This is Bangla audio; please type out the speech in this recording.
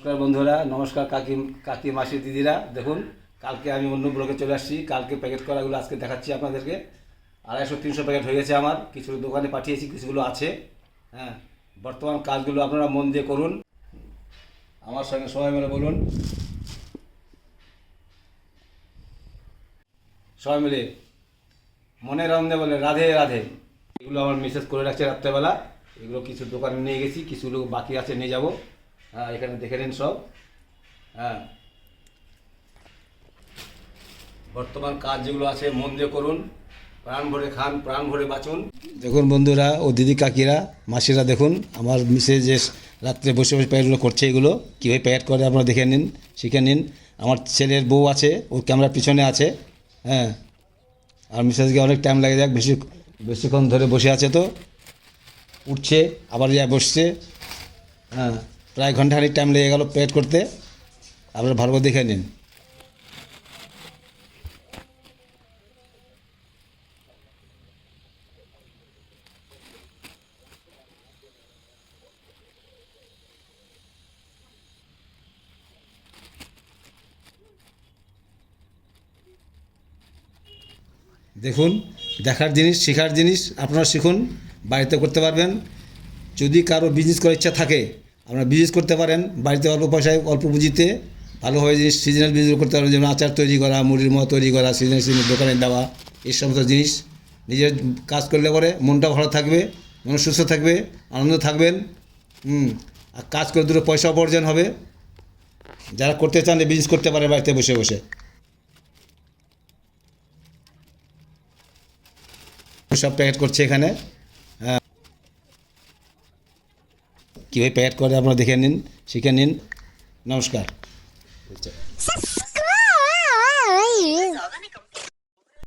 নমস্কার বন্ধুরা, নমস্কার কাকি কাকি মাসি দিদিরা। দেখুন, কালকে আমি অন্য ব্লকে চলে আসছি। কালকে প্যাকেট করাগুলো আজকে দেখাচ্ছি আপনাদেরকে। 250-300 প্যাকেট হয়ে গেছে আমার। কিছু দোকানে পাঠিয়েছি, কিছুগুলো আছে। হ্যাঁ, বর্তমান কাজগুলো আপনারা মন দিয়ে করুন। আমার সঙ্গে সবাই মিলে বলুন, সবাই মিলে মনের আনন্দে বলে রাধে রাধে। এগুলো আমার মেসেজ করে রাখছে রাত্রেবেলা। এগুলো কিছু দোকানে নিয়ে গেছি, কিছুগুলো বাকি আছে, নিয়ে যাব। হ্যাঁ, এখানে দেখে নিন সব। হ্যাঁ, বর্তমান কাজ যেগুলো আছে মন দিয়ে করুন, প্রাণ ভরে খান, প্রাণ ভরে বাঁচুন। দেখুন বন্ধুরা ও দিদি কাকিরা মাসিরা, দেখুন আমার মিসেস যে রাত্রে বসে বসে প্যাকেটগুলো করছে, এগুলো কীভাবে প্যাকেট করে আপনারা দেখে নিন, শিখে নিন। আমার ছেলের বউ আছে, ওর ক্যামেরার পিছনে আছে। হ্যাঁ, আর মিসেসকে অনেক টাইম লাগে, যাক বেশিক্ষণ ধরে বসে আছে, তো উঠছে আবার যা বসছে। হ্যাঁ, প্রায় ঘন্টাখানিক টাইম লেগে গেল প্যাকেট করতে। আপনারা ভালো করে দেখে নিন। দেখুন, দেখার জিনিস, শেখার জিনিস আপনারা শিখুন, বাড়িতে করতে পারবেন। যদি কারো বিজনেস করার ইচ্ছা থাকে, আপনারা বিজনেস করতে পারেন বাড়িতে, অল্প পয়সায় অল্প পুঁজিতে ভালোভাবে জিনিস সিজনাল বিজনেস করতে পারবেন। যেমন আচার তৈরি করা, মুড়ির মতো তৈরি করা, সিজনাল দোকানে দেওয়া, এই সমস্ত জিনিস। নিজের কাজ করলে পরে মনটাও ভালো থাকবে, মন সুস্থ থাকবে, আনন্দ থাকবেন। আর কাজ করে দুটো পয়সা উপার্জন হবে। যারা করতে চান বিজনেস করতে পারে বাড়িতে বসে বসে। সব প্যাকেট করছে এখানে। হ্যাঁ, কীভাবে প্যাকেট করে আপনারা দেখে নিন, শিখে নিন। নমস্কার।